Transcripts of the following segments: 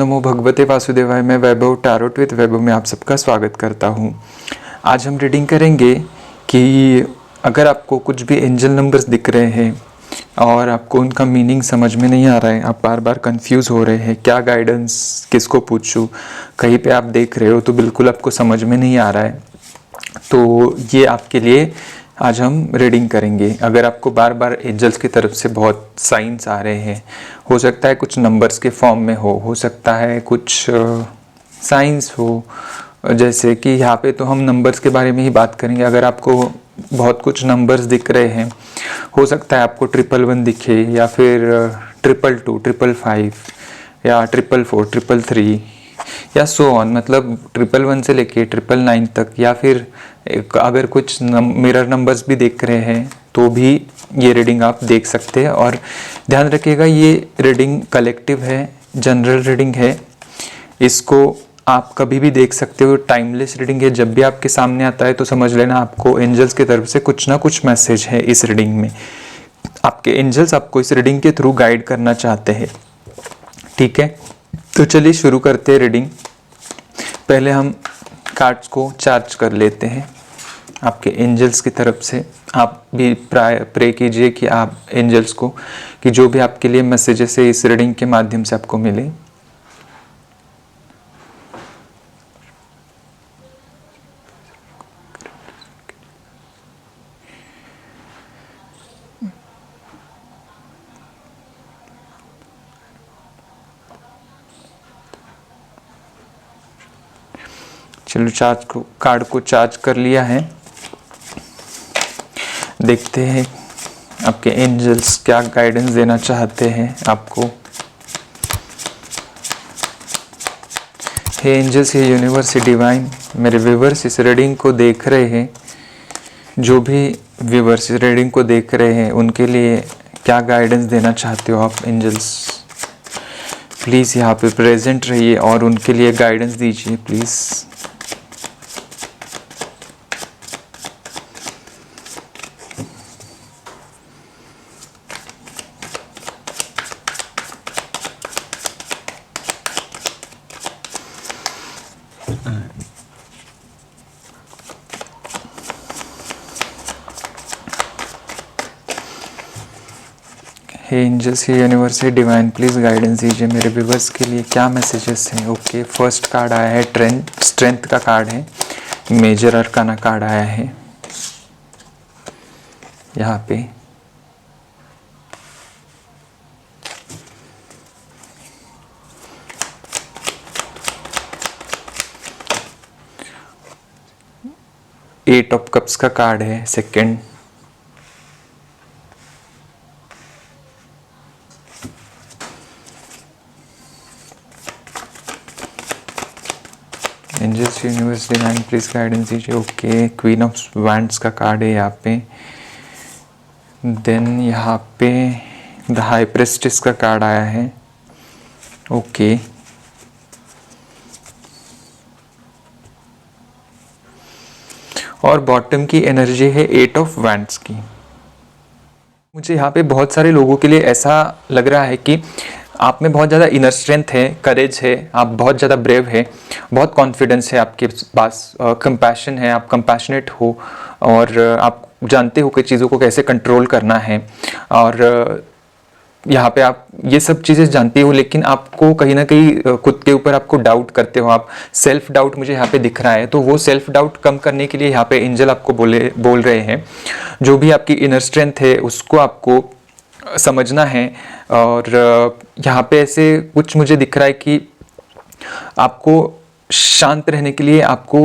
नमो भगवते वासुदेवाय। मैं वैभव टैरोट विद वैभव में आप सबका स्वागत करता हूं। आज हम रीडिंग करेंगे कि अगर आपको कुछ भी एंजल नंबर्स दिख रहे हैं और आपको उनका मीनिंग समझ में नहीं आ रहा है, आप बार बार कंफ्यूज हो रहे हैं, क्या गाइडेंस किसको पूछूं, कहीं पे आप देख रहे हो तो बिल्कुल आपको समझ में नहीं आ रहा है, तो ये आपके लिए आज हम रीडिंग करेंगे। अगर आपको बार बार एंजल्स की तरफ से बहुत साइंस आ रहे हैं, हो सकता है कुछ नंबर्स के फॉर्म में हो सकता है कुछ साइंस हो, जैसे कि यहाँ पे तो हम नंबर्स के बारे में ही बात करेंगे। अगर आपको बहुत कुछ नंबर्स दिख रहे हैं, हो सकता है आपको 111 दिखे, या फिर 222, 555, या 444, 333 या सो ऑन, मतलब 111 से लेके 999 तक, या फिर अगर कुछ मिरर नंबर्स भी देख रहे हैं तो भी ये रीडिंग आप देख सकते हैं। और ध्यान रखिएगा, ये रीडिंग कलेक्टिव है, जनरल रीडिंग है, इसको आप कभी भी देख सकते हो, टाइमलेस रीडिंग है। जब भी आपके सामने आता है तो समझ लेना आपको एंजल्स की तरफ से कुछ ना कुछ मैसेज है इस रीडिंग में। आपके एंजल्स आपको इस रीडिंग के थ्रू गाइड करना चाहते हैं, ठीक है। तो चलिए शुरू करते हैं रीडिंग। पहले हम कार्ड्स को चार्ज कर लेते हैं आपके एंजल्स की तरफ से। आप भी प्रे कीजिए कि आप एंजल्स को, कि जो भी आपके लिए मैसेजेस है इस रीडिंग के माध्यम से आपको मिले। चलो कार्ड को चार्ज कर लिया है। देखते हैं आपके एंजल्स क्या गाइडेंस देना चाहते हैं आपको। हे एंजल्स, ये यूनिवर्स, डिवाइन, मेरे व्यूवर्स इस रीडिंग को देख रहे हैं, जो भी व्यूवर्स इस रीडिंग को देख रहे हैं उनके लिए क्या गाइडेंस देना चाहते हो आप एंजल्स। प्लीज़ यहाँ पे प्रेजेंट रहिए और उनके लिए गाइडेंस दीजिए प्लीज़। हे एंजल्स, ये यूनिवर्स है डिवाइन, प्लीज़ गाइडेंस दीजिए मेरे व्यूवर्स के लिए, क्या मैसेजेस हैं। ओके, फर्स्ट कार्ड आया है स्ट्रेंथ का कार्ड है, मेजर अरकाना कार्ड आया है यहाँ पे। एट ऑफ कप्स का कार्ड है second. Angels universe divine please guidance दीजिए। ओके, क्वीन ऑफ वैंड्स का कार्ड है यहाँ पे। देन यहाँ पे द हाई प्रेस्टिस का कार्ड आया है। ओके, और बॉटम की एनर्जी है एट ऑफ वैंड्स की। मुझे यहाँ पे बहुत सारे लोगों के लिए ऐसा लग रहा है कि आप में बहुत ज़्यादा इनर स्ट्रेंथ है, करेज है, आप बहुत ज़्यादा ब्रेव है, बहुत कॉन्फिडेंस है आपके पास, कंपैशन है, आप कंपैशनेट हो और आप जानते हो कि चीज़ों को कैसे कंट्रोल करना है। और यहाँ पे आप ये सब चीज़ें जानती हो, लेकिन आपको कहीं ना कहीं खुद के ऊपर आपको डाउट करते हो, आप सेल्फ डाउट मुझे यहाँ पे दिख रहा है। तो वो सेल्फ डाउट कम करने के लिए यहाँ पे एंजल आपको बोल रहे हैं, जो भी आपकी इनर स्ट्रेंथ है उसको आपको समझना है। और यहाँ पे ऐसे कुछ मुझे दिख रहा है कि आपको शांत रहने के लिए आपको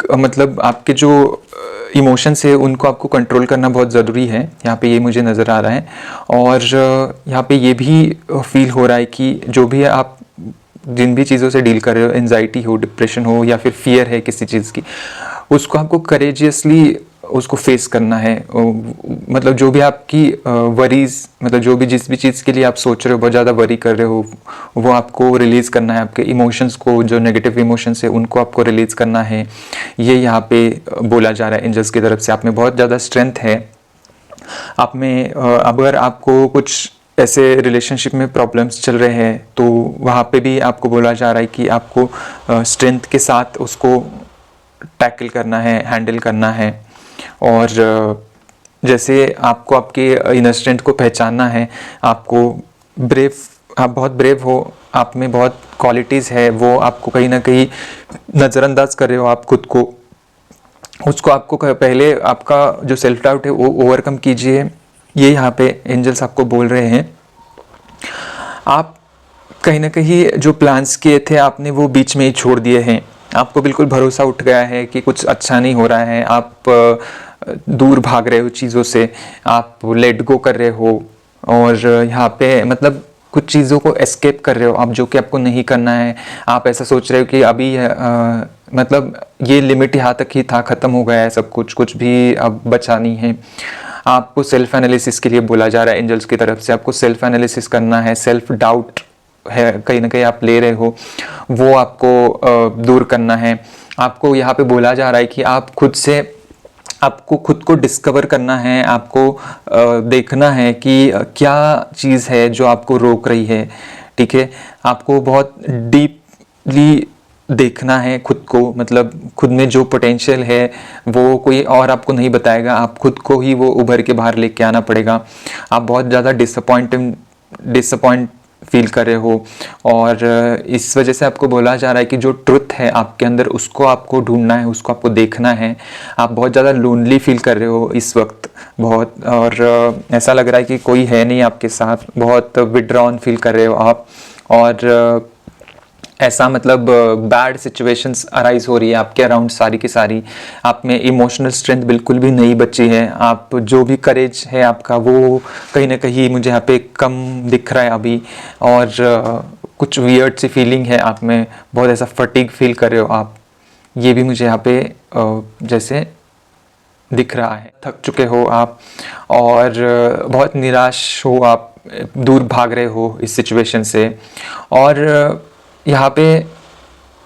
मतलब आपके जो इमोशंस है उनको आपको कंट्रोल करना बहुत ज़रूरी है, यहाँ पे ये मुझे नज़र आ रहा है। और यहाँ पे ये भी फील हो रहा है कि जो भी आप जिन भी चीज़ों से डील कर रहे हो, एंजाइटी हो, डिप्रेशन हो, या फिर फियर है किसी चीज़ की, उसको आपको करेजियसली उसको फेस करना है। मतलब जो भी आपकी वरीज, मतलब जो भी जिस भी चीज़ के लिए आप सोच रहे हो, बहुत ज़्यादा वरी कर रहे हो, वो आपको रिलीज़ करना है। आपके इमोशंस को, जो नेगेटिव इमोशंस है उनको आपको रिलीज़ करना है, ये यहाँ पे बोला जा रहा है एंजल्स की तरफ से। आप में बहुत ज़्यादा स्ट्रेंथ है, आप में अगर आपको कुछ ऐसे रिलेशनशिप में प्रॉब्लम्स चल रहे हैं तो वहाँ पे भी आपको बोला जा रहा है कि आपको स्ट्रेंथ के साथ उसको टैकल करना है, हैंडल करना है। और जैसे आपको आपके इनर स्ट्रेंथ को पहचानना है, आपको आप बहुत ब्रेव हो, आप में बहुत क्वालिटीज़ है, वो आपको कहीं ना कहीं नज़रअंदाज कर रहे हो आप खुद को, उसको आपको पहले आपका जो सेल्फ डाउट है वो ओवरकम कीजिए। ये यहाँ पे एंजल्स आपको बोल रहे हैं। आप कहीं ना कहीं जो प्लान्स किए थे आपने वो बीच में ही छोड़ दिए हैं, आपको बिल्कुल भरोसा उठ गया है कि कुछ अच्छा नहीं हो रहा है, आप दूर भाग रहे हो चीज़ों से, आप लेट गो कर रहे हो। और यहाँ पे मतलब कुछ चीज़ों को एस्केप कर रहे हो आप, जो कि आपको नहीं करना है। आप ऐसा सोच रहे हो कि अभी मतलब ये लिमिट यहाँ तक ही था, ख़त्म हो गया है सब कुछ, कुछ भी अब बचा नहीं है। आपको सेल्फ एनालिसिस के लिए बोला जा रहा है एंजल्स की तरफ से, आपको सेल्फ एनालिसिस करना है। सेल्फ डाउट है कहीं ना कहीं आप ले रहे हो, वो आपको दूर करना है। आपको यहाँ पे बोला जा रहा है कि आप आपको खुद को डिस्कवर करना है, आपको देखना है कि क्या चीज़ है जो आपको रोक रही है। ठीक है, आपको बहुत डीपली देखना है खुद को, मतलब खुद में जो पोटेंशियल है वो कोई और आपको नहीं बताएगा, आप खुद को ही वो उभर के बाहर लेके आना पड़ेगा। आप बहुत ज़्यादा डिसअपॉइंट फील कर रहे हो और इस वजह से आपको बोला जा रहा है कि जो ट्रुथ है आपके अंदर उसको आपको ढूंढना है, उसको आपको देखना है। आप बहुत ज़्यादा लोनली फील कर रहे हो इस वक्त बहुत, और ऐसा लग रहा है कि कोई है नहीं आपके साथ, बहुत विड्रॉन फील कर रहे हो आप। और ऐसा मतलब बैड सिचुएशंस अराइज हो रही है आपके अराउंड सारी की सारी, आप में इमोशनल स्ट्रेंथ बिल्कुल भी नहीं बची है। आप जो भी करेज है आपका वो कहीं ना कहीं मुझे यहाँ पे कम दिख रहा है अभी। और कुछ वियर्ड सी फीलिंग है आप में, बहुत ऐसा फटीग फील कर रहे हो आप, ये भी मुझे यहाँ पे जैसे दिख रहा है। थक चुके हो आप और बहुत निराश हो आप, दूर भाग रहे हो इस सिचुएशन से। और यहाँ पे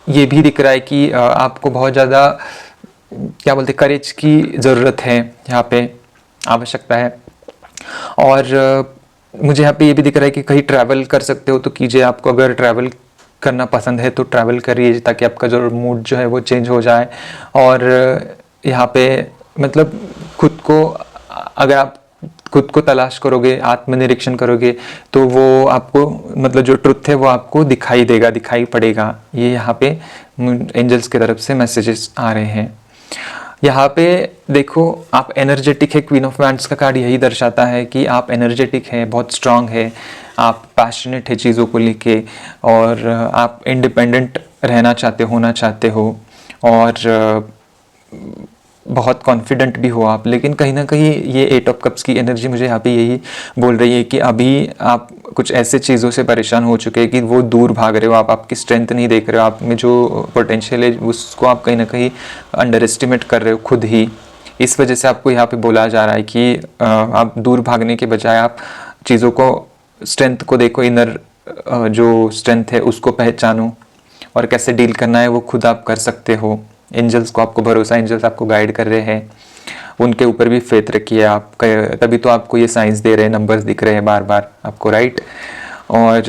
ये भी दिख रहा है कि आपको बहुत ज़्यादा क्या बोलते करेज की ज़रूरत है, यहाँ पे आवश्यकता है। और मुझे यहाँ पे ये भी दिख रहा है कि कहीं ट्रैवल कर सकते हो तो कीजिए। आपको अगर ट्रैवल करना पसंद है तो ट्रैवल करिए ताकि आपका जो मूड जो है वो चेंज हो जाए। और यहाँ पे मतलब खुद को अगर आप खुद को तलाश करोगे, आत्मनिरीक्षण करोगे तो वो आपको मतलब जो ट्रुथ है वो आपको दिखाई देगा, दिखाई पड़ेगा। ये यहाँ पे एंजल्स की तरफ से मैसेजेस आ रहे हैं। यहाँ पे देखो आप एनर्जेटिक है, क्वीन ऑफ वैंड्स का कार्ड यही दर्शाता है कि आप एनर्जेटिक है, बहुत स्ट्रांग है, आप पैशनेट है चीज़ों को लेके, और आप इंडिपेंडेंट रहना चाहते होना चाहते हो, और बहुत कॉन्फिडेंट भी हो आप। लेकिन कहीं ना कहीं ये 8 ऑफ कप्स की एनर्जी मुझे यहाँ पे यही बोल रही है कि अभी आप कुछ ऐसे चीज़ों से परेशान हो चुके हैं कि वो दूर भाग रहे हो, आप आपकी स्ट्रेंथ नहीं देख रहे हो, आप में जो पोटेंशियल है उसको आप कहीं ना कहीं अंडर एस्टिमेट कर रहे हो खुद ही। इस वजह से आपको यहाँ पे बोला जा रहा है कि आप दूर भागने के बजाय आप चीज़ों को, स्ट्रेंथ को देखो, इनर जो स्ट्रेंथ है उसको पहचानो, और कैसे डील करना है वो खुद आप कर सकते हो। एंजल्स को आपको भरोसा, एंजल्स आपको गाइड कर रहे हैं, उनके ऊपर भी फेथ रखिए आप, तभी तो आपको ये साइंस दे रहे हैं, नंबर्स दिख रहे हैं बार बार आपको, राइट। और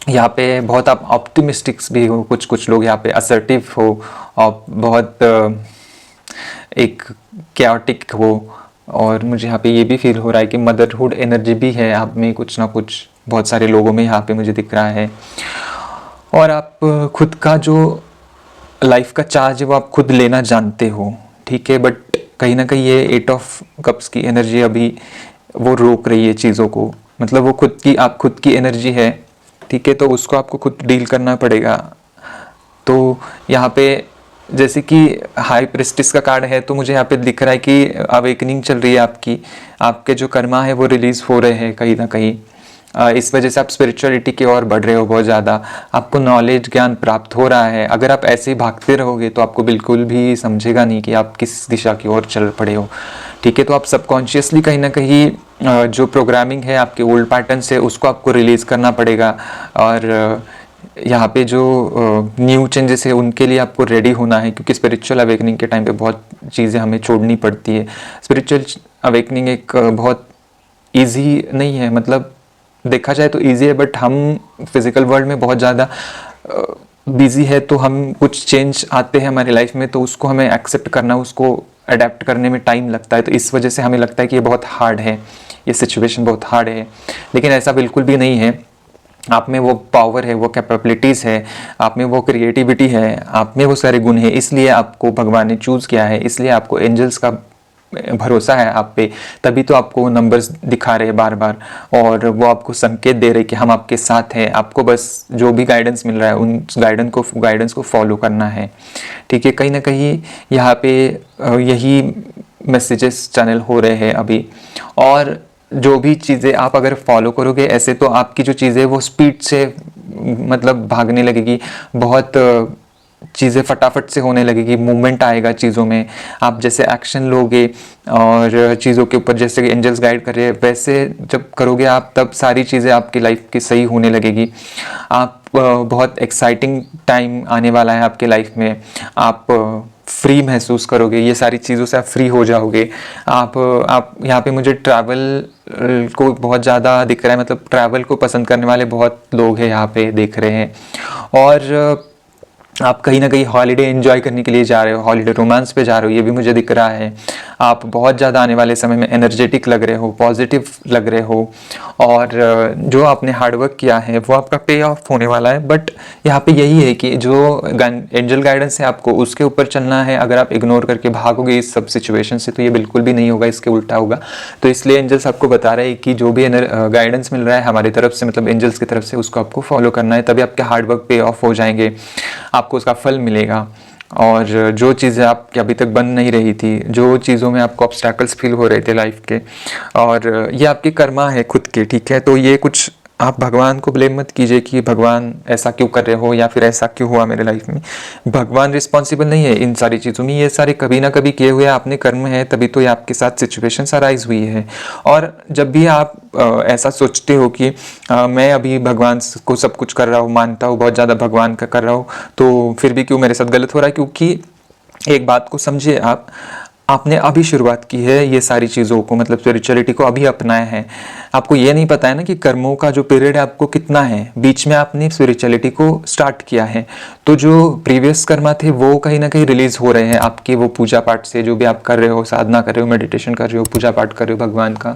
यहाँ पे बहुत आप ऑप्टिमिस्टिक्स भी हो, कुछ लोग यहाँ पे असर्टिव हो, और बहुत एक कैओटिक हो। और मुझे यहाँ पे ये भी फील हो रहा है कि मदरहुड एनर्जी भी है आप में, कुछ ना कुछ बहुत सारे लोगों में यहाँ पे मुझे दिख रहा है। और आप खुद का जो लाइफ का चार्ज है वो आप खुद लेना जानते हो, ठीक है। बट कहीं ना कहीं ये 8 ऑफ कप्स की एनर्जी अभी वो रोक रही है चीज़ों को, मतलब वो आप खुद की एनर्जी है, ठीक है, तो उसको आपको खुद डील करना पड़ेगा। तो यहाँ पे जैसे कि हाई प्रेस्टिस का कार्ड है तो मुझे यहाँ पे दिख रहा है कि अवेकनिंग चल रही है आपकी, आपके जो कर्मा है वो रिलीज हो रहे हैं कहीं ना कहीं। इस वजह से आप स्पिरिचुअलिटी की ओर बढ़ रहे हो बहुत ज़्यादा, आपको नॉलेज ज्ञान प्राप्त हो रहा है। अगर आप ऐसे ही भागते रहोगे तो आपको बिल्कुल भी समझेगा नहीं कि आप किस दिशा की ओर चल पड़े हो, ठीक है। तो आप सबकॉन्शियसली कहीं ना कहीं जो प्रोग्रामिंग है आपके ओल्ड पैटर्न्स है उसको आपको रिलीज़ करना पड़ेगा। और यहाँ पे जो न्यू चेंजेस है उनके लिए आपको रेडी होना है, क्योंकि स्पिरिचुअल अवेकनिंग के टाइम पे बहुत चीज़ें हमें छोड़नी पड़ती है। स्पिरिचुअल अवेकनिंग एक बहुत ईजी नहीं है, मतलब देखा जाए तो ईजी है, बट हम फिज़िकल वर्ल्ड में बहुत ज़्यादा बिजी है, तो हम कुछ चेंज आते हैं हमारी लाइफ में तो उसको हमें एक्सेप्ट करना, उसको अडेप्ट करने में टाइम लगता है। तो इस वजह से हमें लगता है कि ये बहुत हार्ड है, ये सिचुएशन बहुत हार्ड है, लेकिन ऐसा बिल्कुल भी नहीं है। आप में वो पावर है, वो कैपेबिलिटीज़ है, आप में वो क्रिएटिविटी है, आप में वो सारे गुण है, इसलिए आपको भगवान ने चूज़ किया है, इसलिए आपको एंजल्स का भरोसा है आप पे, तभी तो आपको नंबर्स दिखा रहे हैं बार बार, और वो आपको संकेत दे रहे कि हम आपके साथ हैं। आपको बस जो भी गाइडेंस मिल रहा है उन गाइडेंस को फॉलो करना है, ठीक है। कहीं ना कहीं यहाँ पे यही मैसेजेस चैनल हो रहे हैं अभी, और जो भी चीज़ें आप अगर फॉलो करोगे ऐसे, तो आपकी जो चीज़ें वो स्पीड से मतलब भागने लगेगी, बहुत चीज़ें फटाफट से होने लगेगी, मूवमेंट आएगा चीज़ों में। आप जैसे एक्शन लोगे और चीज़ों के ऊपर जैसे कि एंजल्स गाइड कर रहे हैं वैसे जब करोगे आप, तब सारी चीज़ें आपकी लाइफ की सही होने लगेगी। आप बहुत एक्साइटिंग टाइम आने वाला है आपके लाइफ में, आप फ्री महसूस करोगे, ये सारी चीज़ों से आप फ्री हो जाओगे। आप यहाँ पे मुझे ट्रैवल को बहुत ज़्यादा दिख रहा है, मतलब ट्रैवल को पसंद करने वाले बहुत लोग हैं यहाँ पे देख रहे हैं, और आप कहीं ना कहीं हॉलीडे एंजॉय करने के लिए जा रहे हो, हॉलीडे रोमांस पे जा रहे हो, ये भी मुझे दिख रहा है। आप बहुत ज़्यादा आने वाले समय में एनर्जेटिक लग रहे हो, पॉजिटिव लग रहे हो, और जो आपने हार्डवर्क किया है वो आपका पे ऑफ होने वाला है। बट यहाँ पे यही है कि जो एंजल गाइडेंस है आपको उसके ऊपर चलना है। अगर आप इग्नोर करके भागोगे इस सब सिचुएशन से तो ये बिल्कुल भी नहीं होगा, इसके उल्टा होगा। तो इसलिए एंजल्स आपको बता रहे हैं कि जो भी गाइडेंस मिल रहा है हमारी तरफ से, मतलब एंजल्स की तरफ से, उसको आपको फॉलो करना है, तभी आपके हार्डवर्क पे ऑफ हो जाएंगे, आपको उसका फल मिलेगा। और जो चीज़ें आपकी अभी तक बन नहीं रही थी, जो चीज़ों में आपको ऑब्स्टैकल्स फील हो रहे थे लाइफ के, और ये आपके कर्मा है खुद के, ठीक है। तो ये कुछ आप भगवान को ब्लेम मत कीजिए कि भगवान ऐसा क्यों कर रहे हो या फिर ऐसा क्यों हुआ मेरे लाइफ में। भगवान रिस्पॉन्सिबल नहीं है इन सारी चीज़ों में, ये सारे कभी ना कभी किए हुए आपने कर्म है, तभी तो ये आपके साथ सिचुएशंस अराइज हुई है। और जब भी आप ऐसा सोचते हो कि मैं अभी भगवान को सब कुछ कर रहा हूँ, मानता हूँ, बहुत ज़्यादा भगवान का कर रहा हूँ, तो फिर भी क्यों मेरे साथ गलत हो रहा है। क्योंकि एक बात को समझिए, आपने अभी शुरुआत की है ये सारी चीज़ों को, मतलब स्पिरिचुअलिटी को अभी अपनाया है। आपको ये नहीं पता है ना कि कर्मों का जो पीरियड है आपको कितना है, बीच में आपने स्पिरिचुअलिटी को स्टार्ट किया है, तो जो प्रीवियस कर्मा थे वो कहीं ना कहीं रिलीज हो रहे हैं आपके वो पूजा पाठ से, जो भी आप कर रहे हो, साधना कर रहे हो, मेडिटेशन कर रहे हो, पूजा पाठ कर रहे हो भगवान का,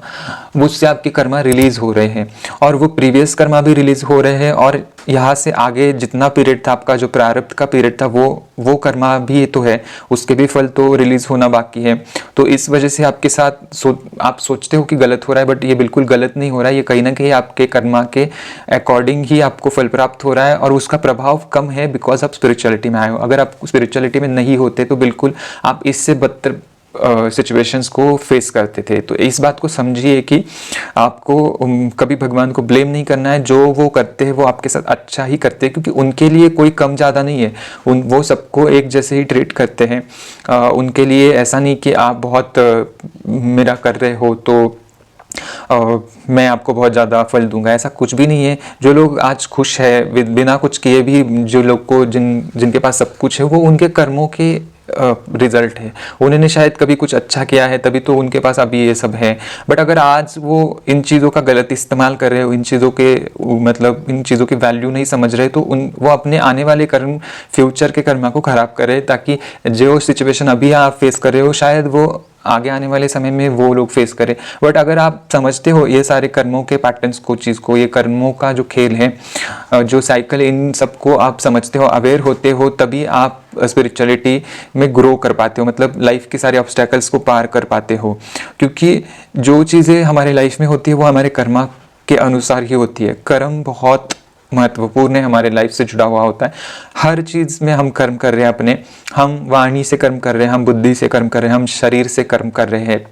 उससे आपके कर्मा रिलीज हो रहे हैं, और वो प्रीवियस कर्मा भी रिलीज हो रहे हैं, और यहाँ से आगे जितना पीरियड था आपका, जो प्रारब्ध का पीरियड था, वो कर्मा भी तो है, उसके भी फल तो रिलीज होना बाकी है। तो इस वजह से आपके साथ आप सोचते हो कि गलत हो रहा है, बट ये बिल्कुल गलत नहीं हो रहा है। ये कहीं ना कहीं आपके कर्मा के अकॉर्डिंग ही आपको फल प्राप्त हो रहा है, और उसका प्रभाव कम है बिकॉज आप स्पिरिचुअलिटी में आए हो। अगर आप स्पिरिचुअलिटी में नहीं होते तो बिल्कुल आप इससे बदतर सिचुएशंस को फेस करते थे। तो इस बात को समझिए कि आपको कभी भगवान को ब्लेम नहीं करना है। जो वो करते हैं वो आपके साथ अच्छा ही करते हैं, क्योंकि उनके लिए कोई कम ज़्यादा नहीं है, वो सबको एक जैसे ही ट्रीट करते हैं। उनके लिए ऐसा नहीं कि आप बहुत मेरा कर रहे हो तो मैं आपको बहुत ज़्यादा फल दूंगा, ऐसा कुछ भी नहीं है। जो लोग आज खुश है बिना कुछ किए भी, जो लोग को जिनके पास सब कुछ है, वो उनके कर्मों के रिजल्ट है। उन्होंने शायद कभी कुछ अच्छा किया है तभी तो उनके पास अभी ये सब है। बट अगर आज वो इन चीज़ों का गलत इस्तेमाल कर रहे हो, इन चीज़ों के मतलब इन चीज़ों की वैल्यू नहीं समझ रहे, तो वो अपने आने वाले कर्म, फ्यूचर के कर्मा को खराब कर रहे, ताकि जो सिचुएशन अभी आप फेस कर रहे हो शायद वो आगे आने वाले समय में वो लोग फेस करें। बट अगर आप समझते हो ये सारे कर्मों के पैटर्न्स को, चीज़ को, ये कर्मों का जो खेल है, जो साइकिल, इन सबको आप समझते हो, अवेयर होते हो, तभी आप स्पिरिचुअलिटी में ग्रो कर पाते हो, मतलब लाइफ के सारे ऑब्स्टैकल्स को पार कर पाते हो। क्योंकि जो चीज़ें हमारे लाइफ में होती है वो हमारे कर्मा के अनुसार ही होती है। कर्म बहुत महत्वपूर्ण है, हमारे लाइफ से जुड़ा हुआ होता है। हर चीज़ में हम कर्म कर रहे हैं अपने, हम वाणी से कर्म कर रहे हैं, हम बुद्धि से कर्म कर रहे हैं, हम शरीर से कर्म कर रहे हैं,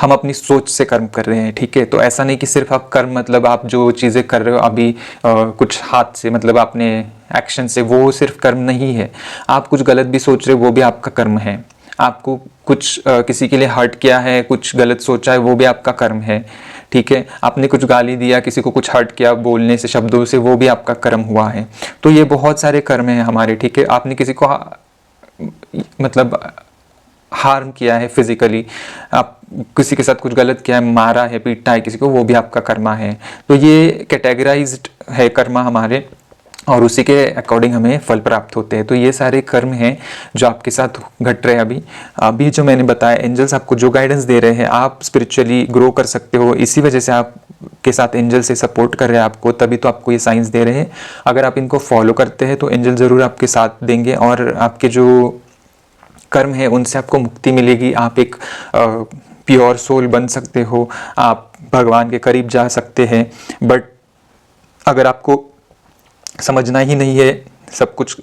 हम अपनी सोच से कर्म कर रहे हैं, ठीक है। तो ऐसा नहीं कि सिर्फ आप कर्म मतलब आप जो चीज़ें कर रहे हो अभी कुछ हाथ से, मतलब आपने एक्शन से, वो सिर्फ कर्म नहीं है। आप कुछ गलत भी सोच रहे हो वो भी आपका कर्म है। आपको कुछ किसी के लिए हर्ट किया है, कुछ गलत सोचा है, वो भी आपका कर्म है, ठीक है। आपने कुछ गाली दिया, किसी को कुछ हर्ट किया बोलने से, शब्दों से, वो भी आपका कर्म हुआ है। तो ये बहुत सारे कर्म हैं हमारे, ठीक है। आपने किसी को मतलब हार्म किया है फिजिकली, आप किसी के साथ कुछ गलत किया है, मारा है, पीटा है किसी को, वो भी आपका कर्मा है। तो ये कैटेगराइज्ड है कर्मा हमारे, और उसी के अकॉर्डिंग हमें फल प्राप्त होते हैं। तो ये सारे कर्म हैं जो आपके साथ घट रहे हैं अभी जो मैंने बताया, एंजल्स आपको जो गाइडेंस दे रहे हैं, आप स्पिरिचुअली ग्रो कर सकते हो, इसी वजह से आप के साथ एंजल से सपोर्ट कर रहे हैं आपको, तभी तो आपको ये साइंस दे रहे हैं। अगर आप इनको फॉलो करते हैं तो एंजल ज़रूर आपके साथ देंगे, और आपके जो कर्म है उनसे आपको मुक्ति मिलेगी। आप एक प्योर सोल बन सकते हो, आप भगवान के करीब जा सकते हैं। बट अगर आपको समझना ही नहीं है, सब कुछ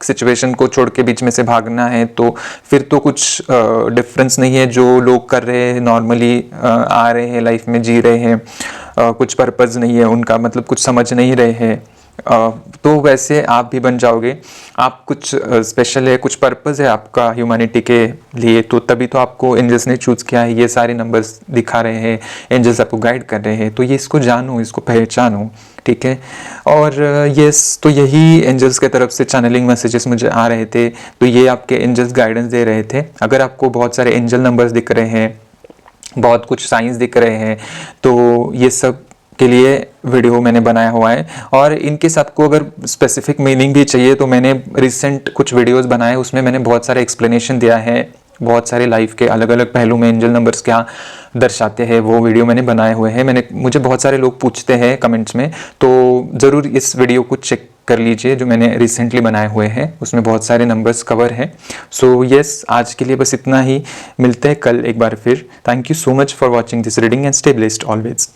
सिचुएशन को छोड़ के बीच में से भागना है, तो फिर तो कुछ डिफरेंस नहीं है जो लोग कर रहे हैं नॉर्मली, आ रहे हैं लाइफ में, जी रहे हैं, कुछ पर्पस नहीं है उनका, मतलब कुछ समझ नहीं रहे हैं। तो वैसे आप भी बन जाओगे। आप कुछ स्पेशल है, कुछ पर्पस है आपका ह्यूमैनिटी के लिए, तो तभी तो आपको एंजल्स ने चूज़ किया है। ये सारे नंबर्स दिखा रहे हैं, एंजल्स आपको गाइड कर रहे हैं, तो ये इसको जानो, इसको पहचानो, ठीक है। और यस, तो यही एंजल्स के तरफ से चैनलिंग मैसेजेस मुझे आ रहे थे, तो ये आपके एंजल्स गाइडेंस दे रहे थे। अगर आपको बहुत सारे एंजल नंबर्स दिख रहे हैं, बहुत कुछ साइंस दिख रहे हैं, तो ये सब के लिए वीडियो मैंने बनाया हुआ है। और इनके साथ को अगर स्पेसिफिक मीनिंग भी चाहिए तो मैंने रिसेंट कुछ वीडियोस बनाए, उसमें मैंने बहुत सारे एक्सप्लेनेशन दिया है, बहुत सारे लाइफ के अलग अलग पहलू में एंजल नंबर्स क्या दर्शाते हैं, वो वीडियो मैंने बनाए हुए हैं। मुझे बहुत सारे लोग पूछते हैं कमेंट्स में, तो ज़रूर इस वीडियो को चेक कर लीजिए जो मैंने रिसेंटली बनाए हुए हैं, उसमें बहुत सारे नंबर्स कवर हैं। सो यस, आज के लिए बस इतना ही, मिलते हैं कल एक बार फिर। Thank you so much for watching this reading and stay blessed always.